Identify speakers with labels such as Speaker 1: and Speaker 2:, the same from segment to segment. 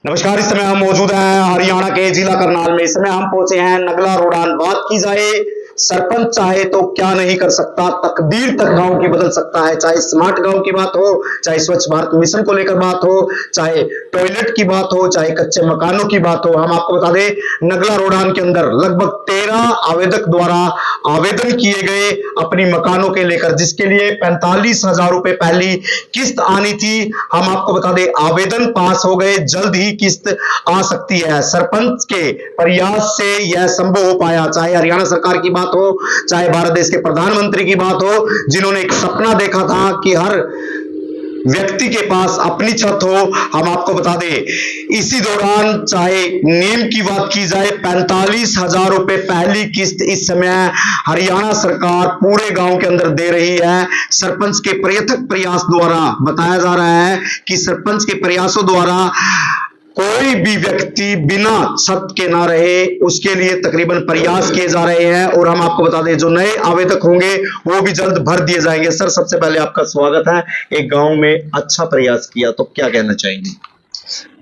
Speaker 1: नमस्कार। इस समय हम मौजूद हैं हरियाणा के जिला करनाल में। इस समय हम पहुंचे हैं नगला रोडान। बात की जाए, सरपंच चाहे तो क्या नहीं कर सकता, तकदीर तक गांव की बदल सकता है। चाहे स्मार्ट गांव की बात हो, चाहे स्वच्छ भारत मिशन को लेकर बात हो, चाहे टॉयलेट की बात हो, चाहे कच्चे मकानों की बात हो। हम आपको बता दें, नगला रोडान के अंदर लगभग 13 आवेदक द्वारा आवेदन किए गए अपनी मकानों के लेकर, जिसके लिए 45,000 रुपए पहली किस्त आनी थी। हम आपको बता दें, आवेदन पास हो गए, जल्द ही किस्त आ सकती है। सरपंच के प्रयास से यह संभव हो पाया। चाहे हरियाणा सरकार की बात हो, चाहे भारत देश के प्रधानमंत्री की बात हो, जिन्होंने एक सपना देखा था कि हर व्यक्ति के पास अपनी छत हो। हम आपको बता दें, इसी दौरान चाहे नीम की बात की जाए, 45,000 रुपए पहली किस्त इस समय हरियाणा सरकार पूरे गांव के अंदर दे रही है। सरपंच के प्रयत्न प्रयास द्वारा बताया जा रहा है कि सरपंच के प्रयासों द्वारा कोई भी व्यक्ति बिना छत के ना रहे, उसके लिए तकरीबन प्रयास किए जा रहे हैं। और हम आपको बता दें, जो नए आवेदक होंगे वो भी जल्द भर दिए जाएंगे। सर, सबसे पहले आपका स्वागत है। एक गांव में अच्छा प्रयास किया, तो क्या कहना चाहेंगे?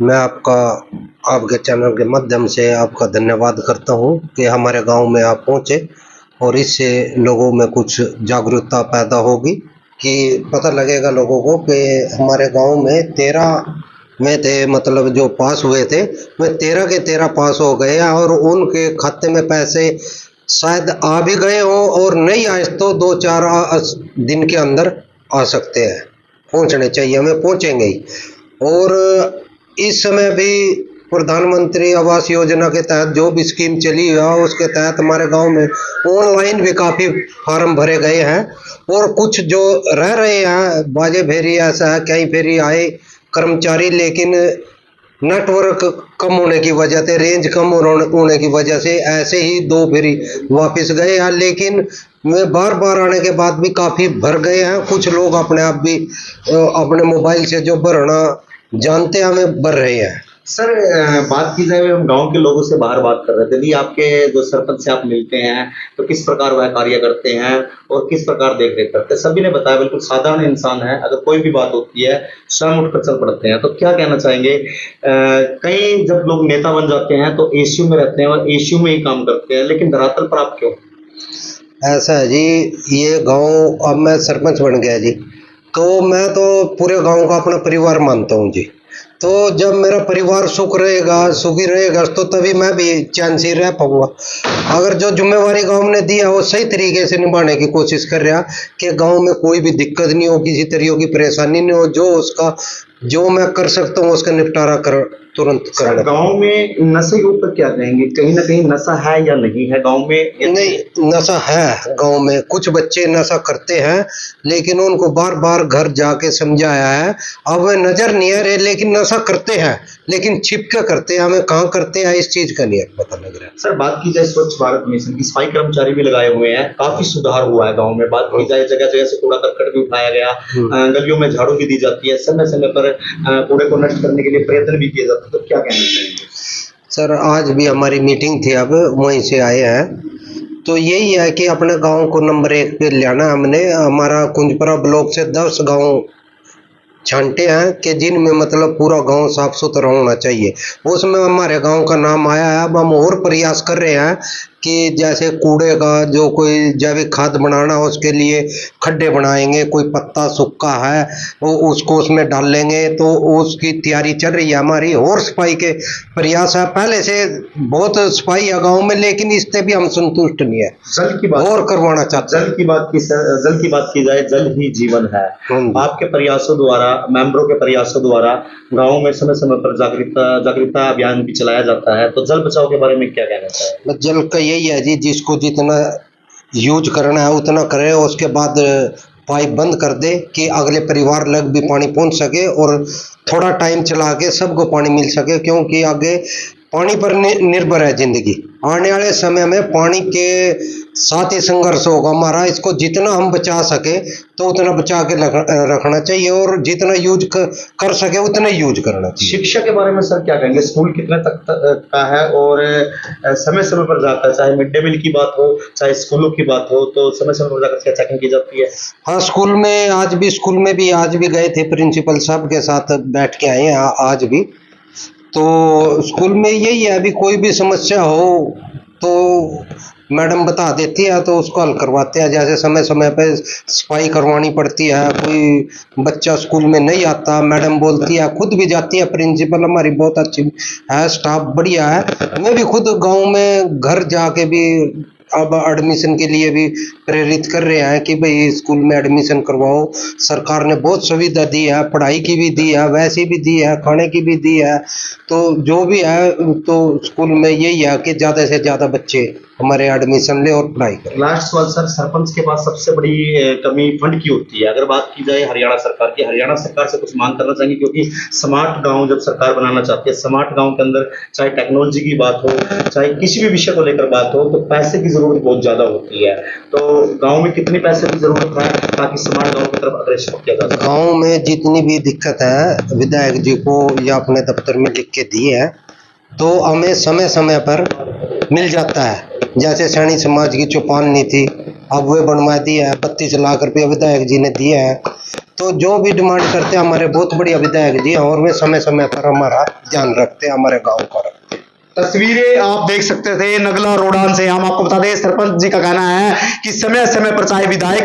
Speaker 2: मैं आपके चैनल के माध्यम से आपका धन्यवाद करता हूं कि हमारे गांव में आप पहुंचे और इससे लोगों में कुछ जागरूकता पैदा होगी कि पता लगेगा लोगों को कि हमारे गांव में 13 में थे, मतलब जो पास हुए थे वे 13 के 13 पास हो गए और उनके खाते में पैसे शायद आ भी गए हो और नहीं आए तो 2-4 दिन के अंदर आ सकते हैं। पहुंचने चाहिए, हमें पहुंचेंगे ही। और इस समय भी प्रधानमंत्री आवास योजना के तहत जो भी स्कीम चली है उसके तहत हमारे गांव में ऑनलाइन भी काफ़ी फार्म भरे गए हैं और कुछ जो रह रहे हैं बाजे फेरी, ऐसा है कई फेरी आए कर्मचारी, लेकिन नेटवर्क कम होने की वजह से, रेंज कम होने की वजह से ऐसे ही 2 फेरी वापस गए हैं। लेकिन वे बार बार आने के बाद भी काफ़ी भर गए हैं। कुछ लोग अपने आप भी अपने मोबाइल से जो भरना जानते हैं हमें भर रहे हैं।
Speaker 1: सर, बात की जाए, हम गांव के लोगों से बाहर बात कर रहे थे भी, आपके जो सरपंच से आप मिलते हैं तो किस प्रकार वह कार्य करते हैं और किस प्रकार देख रेख करते हैं। सभी ने बताया बिल्कुल साधारण इंसान है, अगर कोई भी बात होती है स्वयं उठकर चल पड़ते हैं। तो क्या कहना चाहेंगे, कई जब लोग नेता बन जाते हैं तो एसीयू में रहते हैं और एसीयू में ही काम करते हैं, लेकिन धरातल पर आप क्यों?
Speaker 2: ऐसा है जी, ये गांव अब मैं सरपंच बन गया जी, तो मैं तो पूरे गांव का अपना परिवार मानता हूँ जी। तो जब मेरा परिवार सुखी रहेगा तो तभी मैं भी चैन से रह पाऊंगा। अगर जो जिम्मेवारी गांव ने दी है वो सही तरीके से निभाने की कोशिश कर रहा कि गांव में कोई भी दिक्कत नहीं हो, किसी तरीके की परेशानी नहीं हो, जो मैं कर सकता हूँ उसका निपटारा तुरंत कर।
Speaker 1: गांव में नशे के ऊपर क्या कहेंगे? कहीं ना कहीं नशा है या नहीं है गांव में?
Speaker 2: नहीं, नशा है गांव में। कुछ बच्चे नशा करते हैं लेकिन उनको बार बार घर जाके समझाया है, अब वे नजर नहीं आ रहे लेकिन नशा करते हैं, लेकिन छिप के करते हैं। हमें कहाँ करते हैं इस चीज का नहीं पता लग रहा है।
Speaker 1: सर, बात की जाए स्वच्छ भारत मिशन की, सफाई कर्मचारी भी लगाए हुए हैं, काफी सुधार हुआ है गांव में। बात की जाए, जगह जगह से कूड़ा करकट भी उठाया गया, गलियों में झाड़ू भी दी जाती है, समय समय पर कूड़े को नष्ट करने के लिए प्रयत्न भी किए जाते हैं। तो क्या कहना चाहेंगे?
Speaker 2: सर, आज भी हमारी मीटिंग थी, अब वहीं से आए हैं। तो यही है कि अपने गांव को नंबर 1 पे लाना। हमने हमारा कुंजपुरा ब्लॉक से 10 गांव छांटे हैं कि जिनमें मतलब पूरा गांव साफ सुथरा होना चाहिए। उसमें हमारे गांव का नाम आया है। अब हम और प्रयास कर रहे हैं कि जैसे कूड़े का जो कोई जैविक खाद बनाना हो उसके लिए खड्डे बनाएंगे, कोई पत्ता सूखा है वो उसको उसमें डाल लेंगे, तो उसकी तैयारी चल रही है हमारी। और सफाई के प्रयास है, पहले से बहुत सफाई है गांव में, लेकिन इससे भी हम संतुष्ट नहीं है।
Speaker 1: जल की बात
Speaker 2: और करवाना चाहते हैं।
Speaker 1: जल की बात की जाए, जल ही जीवन है। आपके प्रयासों द्वारा, मेंबरों के प्रयासों द्वारा गाँव में समय समय पर जागरूकता अभियान भी चलाया जाता है। तो जल बचाओ के बारे में क्या कहना चाहिए?
Speaker 2: जल का यही है जी, जिसको जितना यूज करना है उतना करे, उसके बाद पाइप बंद कर दे कि अगले परिवार लग भी पानी पहुंच सके और थोड़ा टाइम चला के सबको पानी मिल सके, क्योंकि आगे पानी पर निर्भर है जिंदगी। आने वाले समय में पानी के साथ ही संघर्ष होगा हमारा। इसको जितना हम बचा सके तो उतना बचा के रखना चाहिए और जितना यूज कर सके उतना यूज करना चाहिए।
Speaker 1: शिक्षा के बारे में सर क्या कहेंगे? स्कूल कितने तक का है और समय समय पर जाता है? चाहे मिड डे मील की बात हो, चाहे स्कूलों की बात हो, तो समय समय पर जाकर क्या चेकिंग की जाती है?
Speaker 2: हाँ, स्कूल में आज भी गए थे, प्रिंसिपल साहब के साथ बैठ के आए हैं आज भी। तो स्कूल में यही है, अभी कोई भी समस्या हो तो मैडम बता देती है तो उसको हल करवाते हैं। जैसे समय समय पे सफाई करवानी पड़ती है, कोई बच्चा स्कूल में नहीं आता, मैडम बोलती है, खुद भी जाती है। प्रिंसिपल हमारी बहुत अच्छी है, स्टाफ बढ़िया है। मैं भी खुद गांव में घर जाके भी अब एडमिशन के लिए भी प्रेरित कर रहे हैं कि भाई स्कूल में एडमिशन करवाओ। सरकार ने बहुत सुविधा दी है, पढ़ाई की भी दी है, वैसी भी दी है, खाने की भी दी है। तो जो भी है तो स्कूल में यही है कि ज़्यादा से ज़्यादा बच्चे हमारे एडमिशन ले और पढ़ाई करें।
Speaker 1: लास्ट सवाल सर, सरपंच के पास सबसे बड़ी कमी फंड की होती है। अगर बात की जाए हरियाणा सरकार की, हरियाणा सरकार से कुछ मांग करना चाहेंगे, क्योंकि स्मार्ट गांव जब सरकार बनाना चाहती है, स्मार्ट गांव के अंदर चाहे टेक्नोलॉजी की बात हो, चाहे किसी भी विषय को लेकर बात हो, तो पैसे की जरूरत बहुत ज्यादा होती है। तो गांव में कितनी पैसे की जरूरत है ताकि स्मार्ट गांव की तरफ अग्रसर किया जा सके?
Speaker 2: गाँव में जितनी भी दिक्कत है विधायक जी को या अपने दफ्तर में लिख के दी है तो हमें समय समय पर मिल जाता है। जैसे सैनी समाज की चौपाल थी, अब वे बनवा दी है, 32 लाख रुपये विधायक जी ने दिए हैं। तो जो भी डिमांड करते हैं हमारे बहुत बढ़िया विधायक जी, और वे समय समय पर हमारा ध्यान रखते हैं, हमारे गाँव का रखते हैं।
Speaker 1: तस्वीरें आप देख सकते थे नगला रोडान से। हम आपको बता दें, सरपंच जी का कहना है कि समय समय पर चाहे विधायक